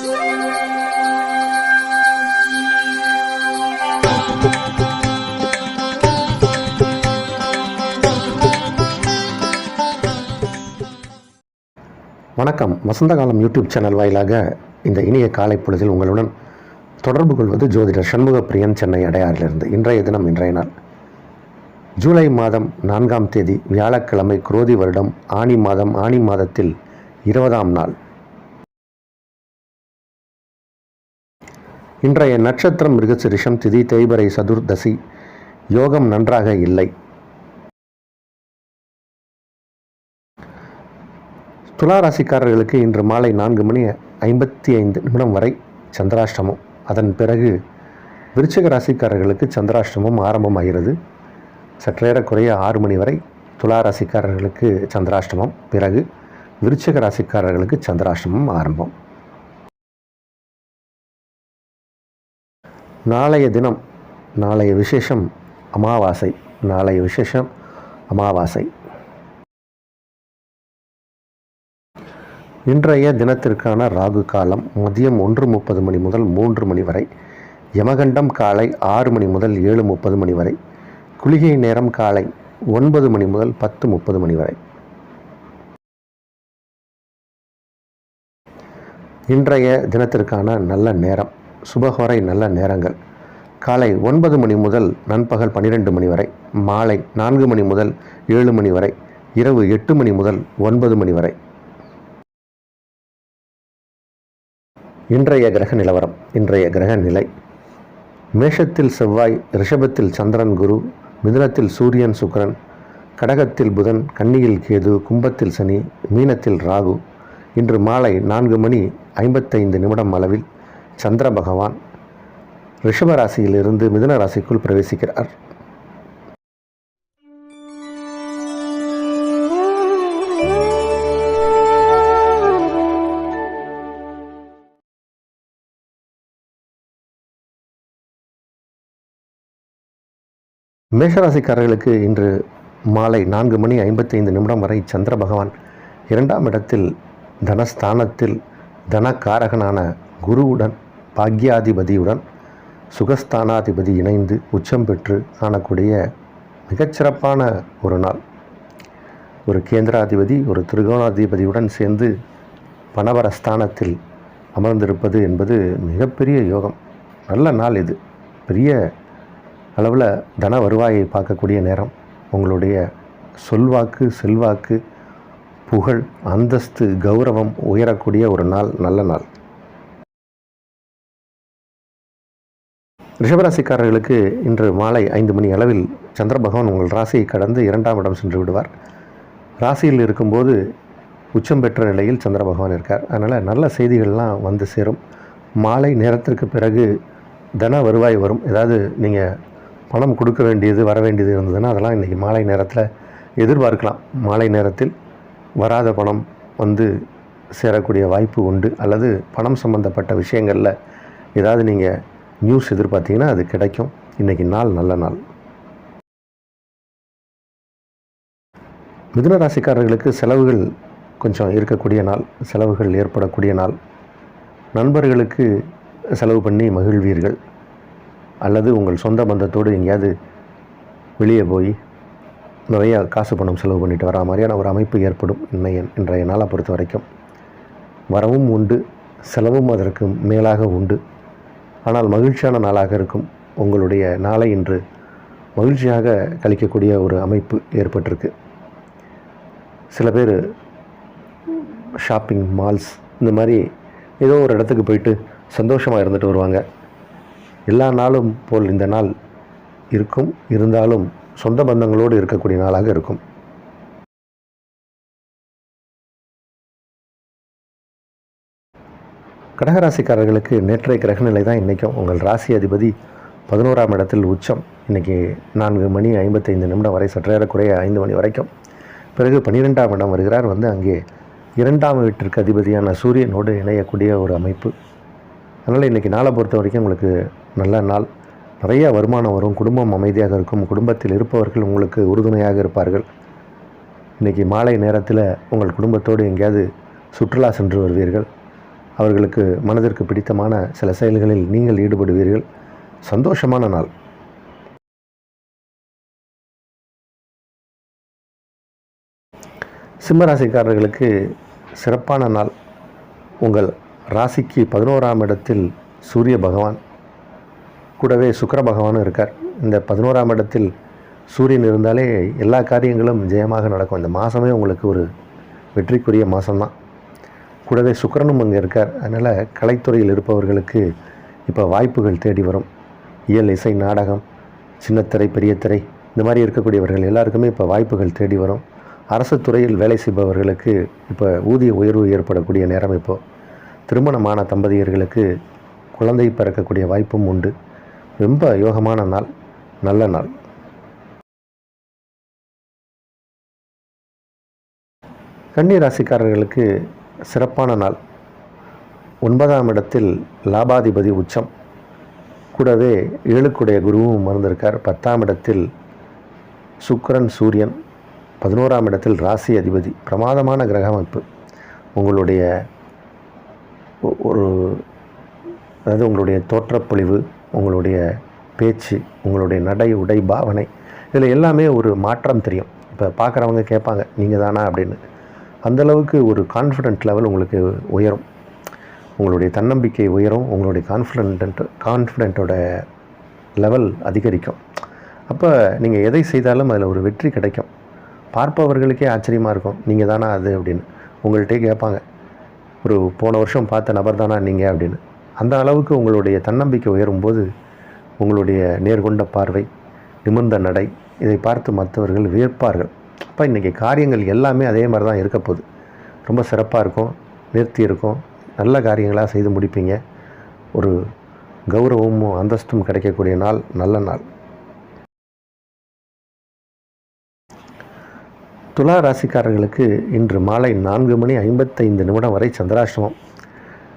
வணக்கம். வசந்தகாலம் YouTube channel வாயிலாக இந்த இனிய காலை பொழுதில் உங்களுடன் தொடர்பு கொள்வது ஜோதிடர் சண்முகப்பிரியன், சென்னை அடையாறிலிருந்து. இன்றைய தினம், இன்றைய நாள் ஜூலை மாதம் 4ஆம் தேதி வியாழக்கிழமை, குரோதி வருடம் ஆனி மாதம், ஆனி மாதத்தில் 20ஆம் நாள். இன்றைய நட்சத்திரம் மிருகசிரிஷம், திதி தேய்பிறை சதுர்தசி, யோகம் நன்றாக இல்லை. துளாராசிக்காரர்களுக்கு இன்று மாலை 4:55 வரை சந்திராஷ்டமம். அதன் பிறகு விருச்சிக ராசிக்காரர்களுக்கு சந்திராஷ்டமம் ஆரம்பமாகிறது. சற்றேறக்குறைய 6 மணி வரை துளாராசிக்காரர்களுக்கு சந்திராஷ்டமம். பிறகு விருச்சிக ராசிக்காரர்களுக்கு சந்திராஷ்டமம் ஆரம்பம். நாளைய தினம், நாளைய விசேஷம் அமாவாசை. நாளைய விசேஷம் அமாவாசை. இன்றைய தினத்திற்கான ராகு காலம் மதியம் 1:30 மணி முதல் 3 மணி வரை. யமகண்டம் காலை 6 மணி முதல் 7:30 மணி வரை. குளிகை நேரம் காலை 9 மணி முதல் 10:30 மணி வரை. இன்றைய தினத்திற்கான நல்ல நேரம், சுபஹோரை நல்ல நேரங்கள் காலை 9 மணி முதல் நண்பகல் 12 மணி வரை, மாலை 4 மணி முதல் 7 மணி வரை, இரவு 8 மணி முதல் 9 மணி வரை. இன்றைய கிரக நிலவரம், இன்றைய கிரக நிலை: மேஷத்தில் செவ்வாய், ரிஷபத்தில் சந்திரன் குரு, மிதுனத்தில் சூரியன் சுக்கிரன், கடகத்தில் புதன், கன்னியில் கேது, கும்பத்தில் சனி, மீனத்தில் ராகு. இன்று மாலை 4:55 அளவில் சந்திர பகவான் ரிஷபராசியிலிருந்து மிதுன ராசிக்குள் பிரவேசிக்கிறார். மேஷராசிக்காரர்களுக்கு இன்று மாலை 4:55 வரை சந்திர பகவான் 2ஆம் இடத்தில் தனஸ்தானத்தில் தனக்காரகனான குருவுடன், பாக்யாதிபதியுடன், சுகஸ்தானாதிபதி இணைந்து உச்சம் பெற்று காணக்கூடிய மிகச்சிறப்பான ஒரு நாள். ஒரு கேந்திராதிபதி, ஒரு திரிகோணாதிபதியுடன் சேர்ந்து பணவரஸ்தானத்தில் அமர்ந்திருப்பது என்பது மிகப்பெரிய யோகம். நல்ல நாள் இது. பெரிய அளவில் தன வருவாயை பார்க்கக்கூடிய நேரம். உங்களுடைய சொல்வாக்கு, செல்வாக்கு, புகழ், அந்தஸ்து, கௌரவம் உயரக்கூடிய ஒரு நாள், நல்ல நாள். ரிஷபராசிக்காரர்களுக்கு இன்று மாலை 5 மணி அளவில் சந்திர பகவான் உங்கள் ராசியை கடந்து 2ஆம் இடம் சென்று விடுவார். ராசியில் இருக்கும்போது உச்சம் பெற்ற நிலையில் சந்திர பகவான் இருக்கார். அதனால் நல்ல செய்திகள்லாம் வந்து சேரும். மாலை நேரத்திற்கு பிறகு தன வருவாய் வரும். ஏதாவது நீங்கள் பணம் கொடுக்க வேண்டியது, வர வேண்டியது இருந்ததுன்னா அதெல்லாம் இன்றைக்கி மாலை நேரத்தில் எதிர்பார்க்கலாம். மாலை நேரத்தில் வராத பணம் வந்து சேரக்கூடிய வாய்ப்பு உண்டு. அல்லது பணம் சம்பந்தப்பட்ட விஷயங்களில் ஏதாவது நீங்கள் நியூஸ் எதிர்பார்த்தீங்கன்னா அது கிடைக்கும். இன்றைக்கி நாள் நல்ல நாள். மிதுன ராசிக்காரர்களுக்கு செலவுகள் கொஞ்சம் இருக்கக்கூடிய நாள், செலவுகள் ஏற்படக்கூடிய நாள். நண்பர்களுக்கு செலவு பண்ணி மகிழ்வீர்கள். அல்லது உங்கள் சொந்த பந்தத்தோடு எங்கேயாவது வெளியே போய் நிறையா காசு பணம் செலவு பண்ணிட்டு வரா மாதிரியான ஒரு அமைப்பு ஏற்படும். இன்றைய நாளை பொறுத்த வரைக்கும் வரவும் உண்டு, செலவும் அதற்கு மேலாக உண்டு. ஆனால் மகிழ்ச்சியான நாளாக இருக்கும். உங்களுடைய நாளை இன்று மகிழ்ச்சியாக கழிக்கக்கூடிய ஒரு அமைப்பு ஏற்பட்டிருக்கு. சில பேர் ஷாப்பிங், மால்ஸ், இந்த மாதிரி ஏதோ ஒரு இடத்துக்கு போயிட்டு சந்தோஷமாக இருந்துட்டு வருவாங்க. எல்லா நாளும் போல் இந்த நாள் இருக்கும். இருந்தாலும் சொந்த பந்தங்களோடு இருக்கக்கூடிய நாளாக இருக்கும். கடகராசிக்காரர்களுக்கு நேற்றைய கிரகநிலை தான் இன்றைக்கும். உங்கள் ராசி அதிபதி 11ஆம் இடத்தில் உச்சம். இன்றைக்கி 4:55 வரை, சற்றேறக்குறைய 5 மணி வரைக்கும். பிறகு 12ஆம் இடம் வருகிறார். வந்து அங்கே 2ஆம் வீட்டிற்கு அதிபதியான சூரியனோடு இணையக்கூடிய ஒரு அமைப்பு. அதனால் இன்றைக்கி நாளை பொறுத்த வரைக்கும் உங்களுக்கு நல்ல நாள். நிறைய வருமானம் வரும். குடும்பம் அமைதியாக இருக்கும். குடும்பத்தில் இருப்பவர்கள் உங்களுக்கு உறுதுணையாக இருப்பார்கள். இன்றைக்கி மாலை நேரத்தில் உங்கள் குடும்பத்தோடு எங்கேயாவது சுற்றுலா சென்று வருவீர்கள். அவர்களுக்கு மனதிற்கு பிடித்தமான சில செயல்களில் நீங்கள் ஈடுபடுவீர்கள். சந்தோஷமான நாள். சிம்மராசிக்காரர்களுக்கு சிறப்பான நாள். உங்கள் ராசிக்கு 11ஆம் இடத்தில் சூரிய பகவான், கூடவே சுக்கிர பகவானும் இருக்கார். இந்த 11ஆம் இடத்தில் சூரியன் இருந்தாலே எல்லா காரியங்களும் ஜெயமாக நடக்கும். இந்த மாதமே உங்களுக்கு ஒரு வெற்றிக்குரிய மாதம்தான். கூடவே சுக்கிரனும் அங்கே இருக்கார். அதனால் கலைத்துறையில் இருப்பவர்களுக்கு இப்போ வாய்ப்புகள் தேடி வரும். இயல், இசை, நாடகம், சின்னத்திரை, பெரிய திரை, இந்த மாதிரி இருக்கக்கூடியவர்கள் எல்லாருக்குமே இப்போ வாய்ப்புகள் தேடி வரும். அரசு துறையில் வேலை செய்பவர்களுக்கு இப்போ ஊதிய உயர்வு ஏற்படக்கூடிய நேரம். இப்போது திருமணமான தம்பதியர்களுக்கு குழந்தை பிறக்கக்கூடிய வாய்ப்பும் உண்டு. ரொம்ப யோகமான நாள், நல்ல நாள். கன்னி ராசிக்காரர்களுக்கு சிறப்பான நாள். 9ஆம் இடத்தில் லாபாதிபதி உச்சம், கூடவே 7க்குடைய குருவும் அமர்ந்திருக்கார். 10ஆம் இடத்தில் சுக்கிரன், சூரியன், 11ஆம் இடத்தில் ராசி அதிபதி. பிரமாதமான கிரக அமைப்பு. உங்களுடைய அதாவது உங்களுடைய தோற்றப்பொழிவு, உங்களுடைய பேச்சு, உங்களுடைய நடை, உடை, பாவனை, இதில் எல்லாமே ஒரு மாற்றம் தெரியும். இப்போ பார்க்குறவங்க கேட்பாங்க, நீங்கள் தானா அப்படின்னு. அந்தளவுக்கு ஒரு கான்ஃபிடென்ட் லெவல் உங்களுக்கு உயரும். உங்களுடைய தன்னம்பிக்கை உயரும். உங்களுடைய கான்ஃபிடென்ட்டோட லெவல் அதிகரிக்கும். அப்போ நீங்கள் எதை செய்தாலும் அதில் ஒரு வெற்றி கிடைக்கும். பார்ப்பவர்களுக்கே ஆச்சரியமாக இருக்கும், நீங்கள் தானா அது அப்படின்னு. உங்கள்கிட்டே கேட்பாங்க, ஒரு போன வருஷம் பார்த்த நபர் தானா நீங்கள் அப்படின்னு. அந்த அளவுக்கு உங்களுடைய தன்னம்பிக்கை உயரும்போது உங்களுடைய நேர்கொண்ட பார்வை, நிமிர்ந்த நடை, இதை பார்த்து மற்றவர்கள் வியப்பார்கள். அப்போ இன்றைக்கி காரியங்கள் எல்லாமே அதே மாதிரி தான் இருக்க போகுது. ரொம்ப சிறப்பாக இருக்கும், நேர்த்தி இருக்கும், நல்ல காரியங்களாக செய்து முடிப்பீங்க. ஒரு கௌரவமும் அந்தஸ்தும் கிடைக்கக்கூடிய நாள், நல்ல நாள். துலா ராசிக்காரர்களுக்கு இன்று மாலை 4:55 வரை சந்திராஷ்டமம்.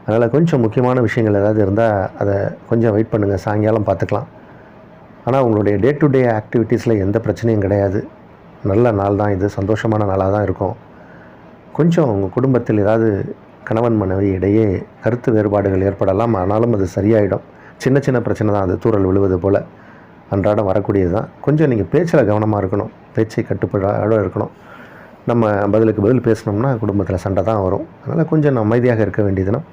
அதனால் கொஞ்சம் முக்கியமான விஷயங்கள் ஏதாவது இருந்தால் அதை கொஞ்சம் வெயிட் பண்ணுங்கள், சாயங்காலம் பார்த்துக்கலாம். ஆனால் உங்களுடைய டே டு டே ஆக்டிவிட்டீஸில் எந்த பிரச்சனையும் கிடையாது. நல்ல நாள் தான் இது, சந்தோஷமான நாளாக தான் இருக்கும். கொஞ்சம் உங்கள் குடும்பத்தில் ஏதாவது கணவன் மனைவி இடையே கருத்து வேறுபாடுகள் ஏற்படலாம், ஆனாலும் அது சரியாயிடும். சின்ன சின்ன பிரச்சனை தான், அது தூறல் விழுவது போல் அன்றாடம் வரக்கூடியது தான். கொஞ்சம் நீங்கள் பேச்சில் கவனமாக இருக்கணும், பேச்சை கட்டுப்பாடோடு இருக்கணும். நம்ம பதிலுக்கு பதில் பேசினோம்னா குடும்பத்தில் சண்டை தான் வரும். அதனால் கொஞ்சம் அமைதியாக இருக்க வேண்டிய தினம்.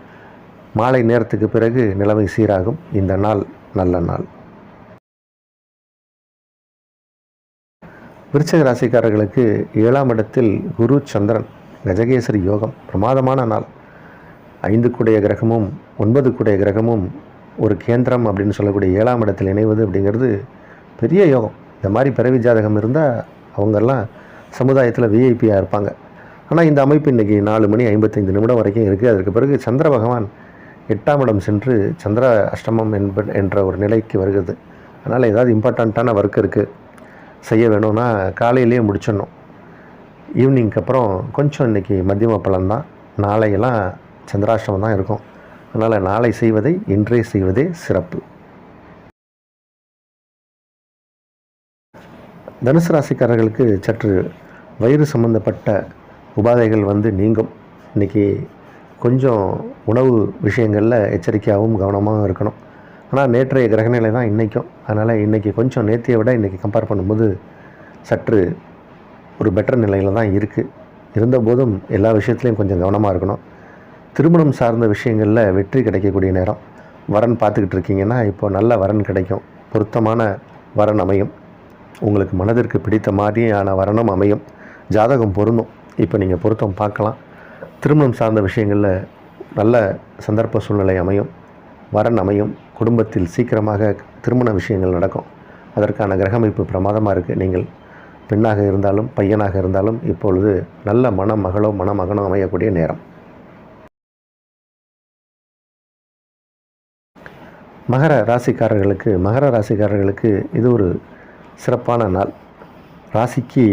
மாலை நேரத்துக்கு பிறகு நிலைமை சீராகும். இந்த நாள் நல்ல நாள். விருச்சிக ராசிக்காரர்களுக்கு 7ஆம் இடத்தில் குரு, சந்திரன், கஜகேசரி யோகம். பிரமாதமான நாள். 5க்குடைய கிரகமும் 9க்குடைய கிரகமும் ஒரு கேந்திரம் அப்படின்னு சொல்லக்கூடிய 7ஆம் இடத்தில் இணைவது அப்படிங்கிறது பெரிய யோகம். இந்த மாதிரி பிறவி ஜாதகம் இருந்தால் அவங்கெல்லாம் சமுதாயத்தில் விஐபியாக இருப்பாங்க. ஆனால் இந்த அமைப்பு இன்றைக்கி 4:55 வரைக்கும் இருக்குது. அதற்கு பிறகு சந்திர பகவான் 8ஆம் இடம் சென்று சந்திர அஷ்டமம் என்ற ஒரு நிலைக்கு வருகிறது. அதனால் ஏதாவது இம்பார்ட்டண்ட்டான ஒர்க் இருக்குது, செய்ய வேணும்னா காலையிலேயே முடிச்சிடணும். ஈவினிங்க்கு அப்புறம் கொஞ்சம் இன்றைக்கி மத்தியம பலன்தான். நாளையெல்லாம் சந்திராஷ்டமம் தான் இருக்கும். அதனால் நாளை செய்வதை இன்றே செய்வதே சிறப்பு. தனுசு ராசிக்காரர்களுக்கு சற்று வயிறு சம்பந்தப்பட்ட உபாதைகள் நீங்கும். இன்றைக்கி கொஞ்சம் உணவு விஷயங்களில் எச்சரிக்கையாகவும் கவனமாகவும் இருக்கணும். ஆனால் நேற்றைய கிரகநிலை தான் இன்றைக்கும். அதனால் இன்றைக்கி கொஞ்சம் நேற்றையை விட இன்றைக்கி கம்பேர் பண்ணும்போது சற்று ஒரு பெட்டர் நிலையில் தான் இருக்குது. இருந்தபோதும் எல்லா விஷயத்துலையும் கொஞ்சம் கவனமாக இருக்கணும். திருமணம் சார்ந்த விஷயங்களில் வெற்றி கிடைக்கக்கூடிய நேரம். வரன் பார்த்துக்கிட்டு இருக்கீங்கன்னா இப்போ நல்ல வரன் கிடைக்கும். பொருத்தமான வரன் அமையும். உங்களுக்கு மனதிற்கு பிடித்த மாதிரியான வரனும் அமையும். ஜாதகம் பொருந்தும். இப்போ நீங்கள் பொருத்தம் பார்க்கலாம். திருமணம் சார்ந்த விஷயங்களில் நல்ல சந்தர்ப்ப சூழ்நிலை அமையும், வரன் அமையும். குடும்பத்தில் சீக்கிரமாக திருமண விஷயங்கள் நடக்கும். அதற்கான கிரகமைப்பு பிரமாதமாக இருக்குது. நீங்கள் பெண்ணாக இருந்தாலும் பையனாக இருந்தாலும் இப்பொழுது நல்ல மணமகளோ மணமகனோ அமையக்கூடிய நேரம். மகர ராசிக்காரர்களுக்கு இது ஒரு சிறப்பான நாள். ராசிக்கு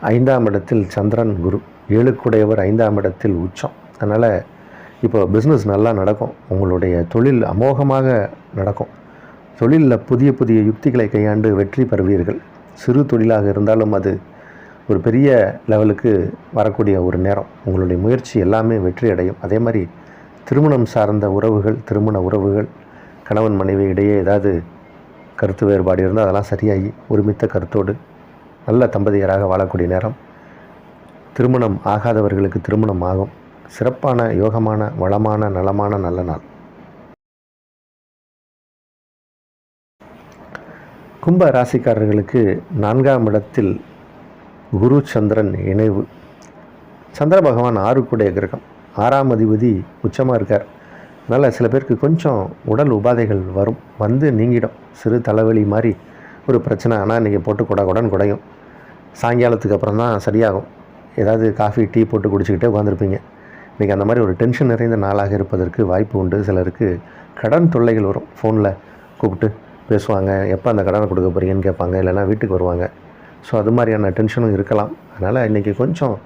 5ஆம் இடத்தில் சந்திரன், குரு, 7க்குடையவர் 5ஆம் இடத்தில் உச்சம். அதனால் இப்போ பிஸ்னஸ் நல்லா நடக்கும். உங்களுடைய தொழில் அமோகமாக நடக்கும். தொழிலில் புதிய புதிய யுக்திகளை கையாண்டு வெற்றி பெறுவீர்கள். சிறு தொழிலாக இருந்தாலும் அது ஒரு பெரிய லெவலுக்கு வரக்கூடிய ஒரு நேரம். உங்களுடைய முயற்சி எல்லாமே வெற்றி அடையும். அதே மாதிரி திருமணம் சார்ந்த உறவுகள், திருமண உறவுகள், கணவன் மனைவி இடையே ஏதாவது கருத்து வேறுபாடு இருந்தால் அதெல்லாம் சரியாகி ஒருமித்த கருத்தோடு நல்ல தம்பதியராக வாழக்கூடிய நேரம். திருமணம் ஆகாதவர்களுக்கு திருமணம் ஆகும். சிறப்பான, யோகமான, வளமான, நலமான நல்ல நாள். கும்ப ராசிக்காரர்களுக்கு 4ஆம் இடத்தில் குரு சந்திரன் இணைவு. சந்திர பகவான் 6க்குடைய கிரகம், 6ஆம் அதிபதி உச்சமாக இருக்கார். அதனால் சில பேருக்கு கொஞ்சம் உடல் உபாதைகள் வரும், வந்து நீங்கிடும். சிறு தலைவலி மாதிரி ஒரு பிரச்சனை, ஆனால் இன்றைக்கி போட்டு குடன் குடையும். சாயங்காலத்துக்கு அப்புறம் தான் சரியாகும். ஏதாவது காஃபி டீ போட்டு குடிச்சிக்கிட்டே உட்காந்துருப்பீங்க. இன்றைக்கி அந்த மாதிரி ஒரு டென்ஷன் நிறைந்த நாளாக இருப்பதற்கு வாய்ப்பு உண்டு. சிலருக்கு கடன் தொல்லைகள் வரும். ஃபோனில் கூப்பிட்டு பேசுவாங்க, எப்போ அந்த கடனை கொடுக்க போகிறீங்கன்னு கேட்பாங்க, இல்லைனா வீட்டுக்கு வருவாங்க. ஸோ அது மாதிரியான டென்ஷனும் இருக்கலாம். அதனால் இன்றைக்கி கொஞ்சம்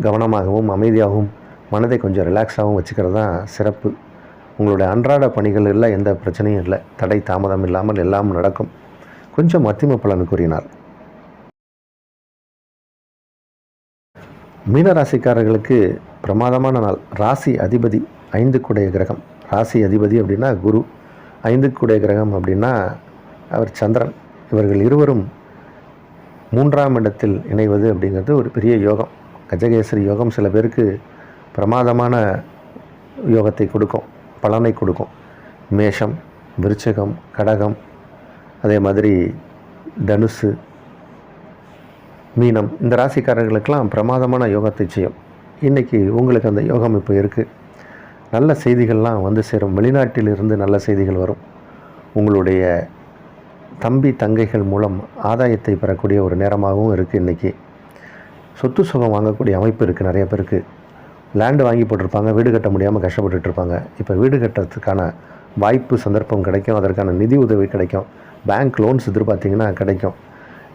கவனமாகவும் அமைதியாகவும் மனதை கொஞ்சம் ரிலாக்ஸாகவும் வச்சுக்கிறது தான் சிறப்பு. உங்களுடைய அன்றாட பணிகளில் எந்த பிரச்சனையும் இல்லை, தடை தாமதம் இல்லாமல் எல்லாம் நடக்கும். கொஞ்சம் மத்தியம பலன் கூறினார். மீனராசிக்காரர்களுக்கு பிரமாதமான நாள். ராசி அதிபதி 5க்குடைய கிரகம். ராசி அதிபதி அப்படின்னா குரு, 5க்குடைய கிரகம் அப்படின்னா அவர் சந்திரன். இவர்கள் இருவரும் 3ஆம் இடத்தில் இணைவது அப்படிங்கிறது ஒரு பெரிய யோகம். கஜகேசரி யோகம் சில பேருக்கு பிரமாதமான யோகத்தை கொடுக்கும், பலனை கொடுக்கும். மேஷம், விருச்சிகம், கடகம், அதே மாதிரி தனுசு, மீனம், இந்த ராசிக்காரர்களுக்கெல்லாம் பிரமாதமான யோகத்தை செய்யும். இன்றைக்கி உங்களுக்கு அந்த யோகம் இப்போ இருக்குது. நல்ல செய்திகள்லாம் வந்து சேரும். வெளிநாட்டிலிருந்து நல்ல செய்திகள் வரும். உங்களுடைய தம்பி தங்கைகள் மூலம் ஆதாயத்தை பெறக்கூடிய ஒரு நேரமாகவும் இருக்குது. இன்றைக்கி சொத்து சுகம் வாங்கக்கூடிய அமைப்பு இருக்குது. நிறைய பேருக்கு லேண்டு வாங்கி போட்டிருப்பாங்க, வீடு கட்ட முடியாமல் கஷ்டப்பட்டுருப்பாங்க. இப்போ வீடு கட்டுறதுக்கான வாய்ப்பு, சந்தர்ப்பம் கிடைக்கும். அதற்கான நிதி உதவி கிடைக்கும். பேங்க் லோன்ஸ் எதிர்பார்த்திங்கன்னா கிடைக்கும்.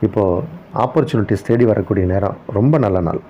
இப்போது ஆப்பர்ச்சுனிட்டிஸ் தேடி வரக்கூடிய நேரம். ரொம்ப நல்ல நாள்.